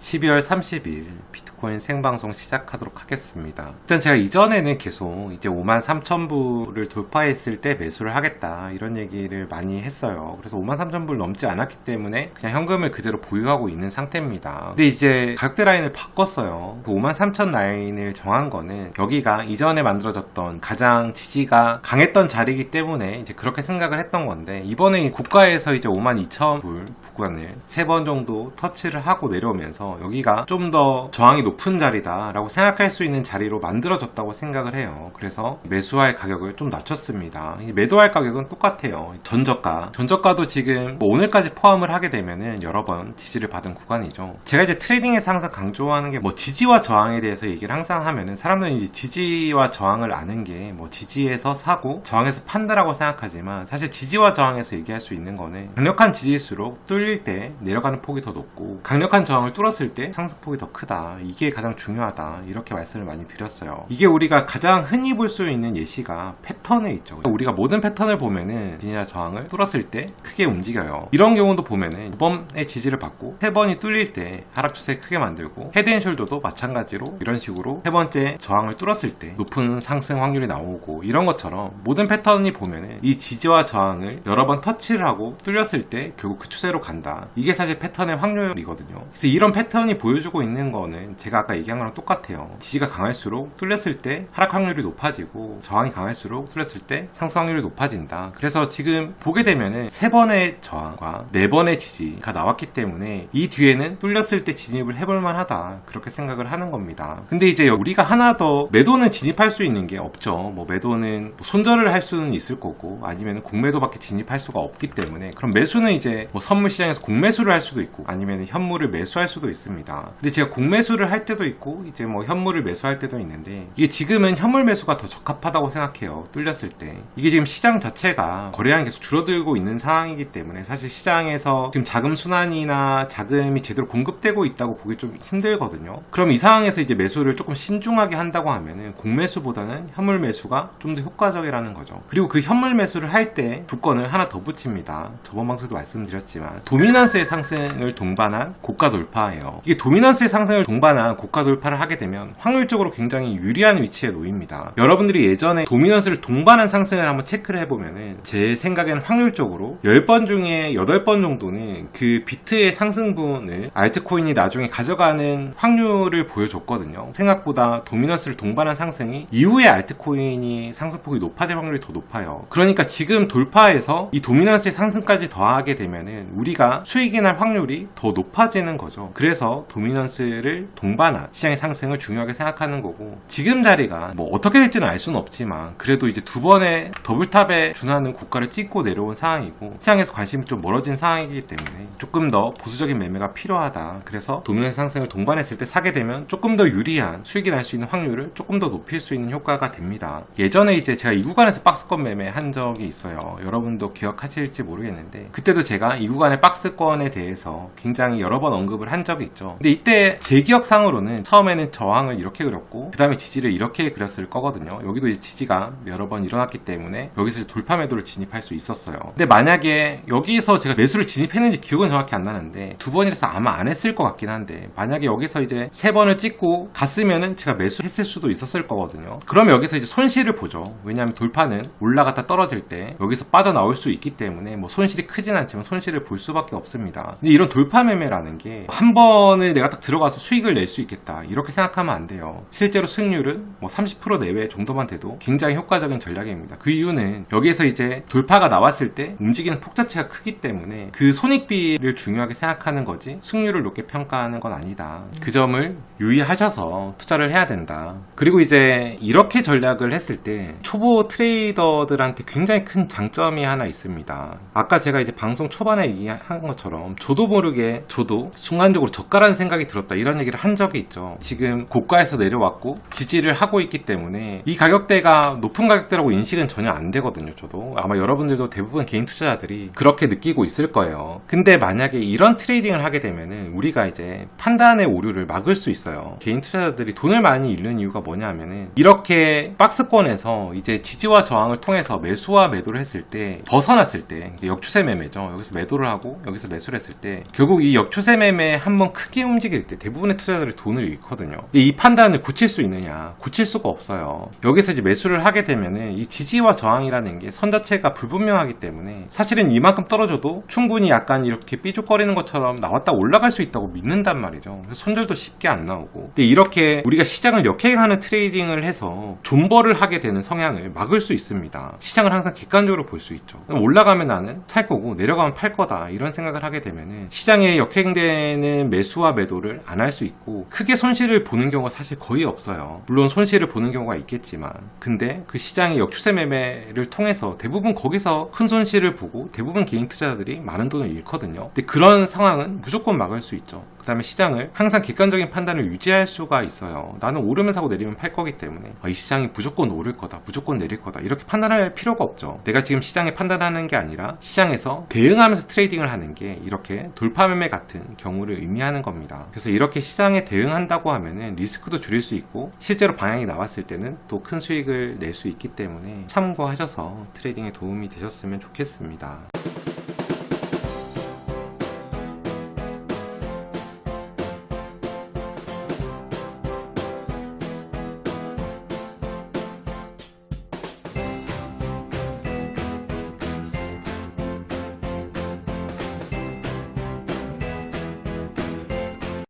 12월 30일 비트코인 생방송 시작하도록 하겠습니다. 일단 제가 이전에는 계속 이제 53,000불을 돌파했을 때 매수를 하겠다 이런 얘기를 많이 했어요. 그래서 53,000불 넘지 않았기 때문에 그냥 현금을 그대로 보유하고 있는 상태입니다. 근데 이제 가격대 라인을 바꿨어요. 그 53,000 라인을 정한 거는 여기가 이전에 만들어졌던 가장 지지가 강했던 자리이기 때문에 이제 그렇게 생각을 했던 건데, 이번에 고가에서 이제 52,000불 구간을 3번 정도 터치를 하고 내려오면서 여기가 좀 더 저항이 높은 자리다 라고 생각할 수 있는 자리로 만들어졌다고 생각을 해요. 그래서 매수할 가격을 좀 낮췄습니다. 매도할 가격은 똑같아요. 전저가도 지금 오늘까지 포함을 하게 되면은 여러 번 지지를 받은 구간이죠. 제가 이제 트레이딩에서 항상 강조하는 게 지지와 저항에 대해서 얘기를 항상 하면은 사람들은 이제 지지와 저항을 아는 게 지지에서 사고 저항에서 판다라고 생각하지만, 사실 지지와 저항에서 얘기할 수 있는 거는 강력한 지지일수록 뚫릴 때 내려가는 폭이 더 높고 강력한 저항을 뚫었을 때 상승폭이 더 크다. 이게 가장 중요하다. 이렇게 말씀을 많이 드렸어요. 이게 우리가 가장 흔히 볼 수 있는 예시가 패턴에 있죠. 우리가 모든 패턴을 보면은 지지와 저항을 뚫었을 때 크게 움직여요. 이런 경우도 보면은 2번의 지지를 받고 3번이 뚫릴 때 하락 추세 크게 만들고, 헤드앤숄더도 마찬가지로 이런 식으로 3번째 저항을 뚫었을 때 높은 상승 확률이 나오고, 이런 것처럼 모든 패턴이 보면은 이 지지와 저항을 여러 번 터치를 하고 뚫렸을 때 결국 그 추세로 간다. 이게 사실 패턴의 확률이거든요. 그래서 이런 패턴이 보여주고 있는 거는 제가 아까 얘기한 거랑 똑같아요. 지지가 강할수록 뚫렸을 때 하락 확률이 높아지고, 저항이 강할수록 뚫렸을 때 상승 확률이 높아진다. 그래서 지금 보게 되면은 3번의 저항과 4번의 지지가 나왔기 때문에 이 뒤에는 뚫렸을 때 진입을 해볼 만하다, 그렇게 생각을 하는 겁니다. 근데 이제 우리가 하나 더, 매도는 진입할 수 있는 게 없죠. 매도는 손절을 할 수는 있을 거고, 아니면 공매도밖에 진입할 수가 없기 때문에, 그럼 매수는 이제 선물 시장에서 공매수를 할 수도 있고, 아니면 현물을 매수할 수도 있습니다. 근데 제가 공매수를 할 때도 있고 이제 현물을 매수할 때도 있는데, 이게 지금은 현물 매수가 더 적합하다고 생각해요. 뚫렸을 때. 이게 지금 시장 자체가 거래량이 계속 줄어들고 있는 상황이기 때문에 사실 시장에서 지금 자금 순환이나 자금이 제대로 공급되고 있다고 보기 좀 힘들거든요. 그럼 이 상황에서 이제 매수를 조금 신중하게 한다고 하면은 공매수보다는 현물 매수가 좀 더 효과적이라는 거죠. 그리고 그 현물 매수를 할 때 조건을 하나 더 붙입니다. 저번 방송에도 말씀드렸지만 도미넌스의 상승을 동반한 고가 돌파예요. 이게 도미넌스의 상승을 동반한 고가 돌파를 하게 되면 확률적으로 굉장히 유리한 위치에 놓입니다. 여러분들이 예전에 도미넌스를 동반한 상승을 한번 체크를 해보면은 제 생각에는 확률적으로 10번 중에 8번 정도는 그 비트의 상승분을 알트코인이 나중에 가져가는 확률을 보여줬거든요. 생각보다 도미넌스를 동반한 상승이 이후에 알트코인이 상승폭이 높아질 확률이 더 높아요. 그러니까 지금 돌파해서 이 도미넌스의 상승까지 더하게 되면은 우리가 수익이 날 확률이 더 높아지는 거죠. 그래서 도미넌스를 동반한 시장의 상승을 중요하게 생각하는 거고, 지금 자리가 어떻게 될지는 알 수는 없지만 그래도 이제 2번의 더블탑에 준하는 고가를 찍고 내려온 상황이고, 시장에서 관심이 좀 멀어진 상황이기 때문에 조금 더 보수적인 매매가 필요하다. 그래서 도미넌스 상승을 동반했을 때 사게 되면 조금 더 유리한 수익이 날 수 있는 확률을 조금 더 높일 수 있는 효과가 됩니다. 예전에 이제 제가 이 구간에서 박스권 매매 한 적이 있어요. 여러분도 기억하실지 모르겠는데, 그때도 제가 이 구간의 박스권에 대해서 굉장히 여러 번 언급을 한 적이 있죠. 근데 이때 제 기억상으로는 처음에는 저항을 이렇게 그렸고 그 다음에 지지를 이렇게 그렸을 거거든요. 여기도 이제 지지가 여러 번 일어났기 때문에 여기서 돌파 매도를 진입할 수 있었어요. 근데 만약에 여기서 제가 매수를 진입했는지 기억은 정확히 안 나는데 2번이라서 아마 안 했을 것 같긴 한데, 만약에 여기서 이제 3번을 찍고 갔으면은 제가 매수했을 수도 있었을 거거든요. 그럼 여기서 이제 손실을 보죠. 왜냐하면 돌파는 올라갔다 떨어질 때 여기서 빠져나올 수 있기 때문에 손실이 크진 않지만 손실을 볼 수밖에 없습니다. 근데 이런 돌파 매매라는 게 한 번을 내가 딱 들어가서 수익을 낼 수 있겠다 이렇게 생각하면 안 돼요. 실제로 승률은 30% 내외 정도만 돼도 굉장히 효과적인 전략입니다. 그 이유는 여기에서 이제 돌파가 나왔을 때 움직이는 폭 자체가 크기 때문에 그 손익비를 중요하게 생각하는 거지 승률을 높게 평가하는 건 아니다. 그 점을 유의하셔서 투자를 해야 된다. 그리고 이제 이렇게 전략을 했을 때 초보 트레이더들한테 굉장히 큰 장점이 하나 있습니다. 아까 제가 이제 방송 초반에 얘기한 것처럼 저도 모르게 저도 순간적으로 저가라는 생각이 들었다 이런 얘기를 한 적이 있죠. 지금 고가에서 내려왔고 지지를 하고 있기 때문에 이 가격대가 높은 가격대라고 인식은 전혀 안 되거든요. 저도 아마 여러분들도 대부분 개인 투자자들이 그렇게 느끼고 있을 거예요. 근데 만약에 이런 트레이딩을 하게 되면은 우리가 이제 판단의 오류를 막을 수 있어요. 개인 투자자들이 돈을 많이 잃는 이유가 뭐냐면은 이렇게 박스권에서 이제 지지와 저항을 통해서 매수와 매도를 했을 때 벗어났을 때 역추세 매매죠. 여기서 매도를 하고 여기서 매수를 했을 때 결국 이 역추세 매매에 한번 크게 움직일 때 대부분의 투자자들이 돈을 잃거든요. 이 판단을 고칠 수 있느냐? 고칠 수가 없어요. 여기서 이제 매수를 하게 되면은 이 지지와 저항이라는 게 선 자체가 불분명하기 때문에 사실은 이만큼 떨어져도 충분히 약간 이렇게 삐죽거리는 것처럼 나왔다 올라갈 수 있다고 믿는단 말이죠. 그래서 손절도 쉽게 안 나오고. 근데 이렇게 우리가 시장을 역행하는 트레이딩을 해서 존버를 하게 되는 성향을 막을 수 있습니다. 시장을 항상 객관적으로 볼 수 있죠. 올라가면 나는 살 거고 내려가면 팔 거다 이런 생각을 하게 되면은 시장에 역행되는 매수와 매도를 안 할 수 있고 크게 손실을 보는 경우가 사실 거의 없어요. 물론 손실을 보는 경우가 있겠지만 근데 그 시장의 역추세 매매를 통해서 대부분 거기서 큰 손실을 보고 대부분 개인 투자자들이 많은 돈을 잃거든요. 근데 그런 상황은 무조건 막을 수 있죠. 그 다음에 시장을 항상 객관적인 판단을 유지할 수가 있어요. 나는 오르면 사고 내리면 팔 거기 때문에 이 시장이 무조건 오를 거다 무조건 내릴 거다 이렇게 판단할 필요가 없죠. 내가 지금 시장에 판단하는 게 아니라 시장에서 대응하면서 트레이딩을 하는 게 이렇게 돌파 매매 같은 경우를 의미하는 겁니다. 그래서 이렇게 시장에 대응한다고 하면은 리스크도 줄일 수 있고 실제로 방향이 나왔을 때는 또 큰 수익을 낼 수 있기 때문에 참고하셔서 트레이딩에 도움이 되셨으면 좋겠습니다.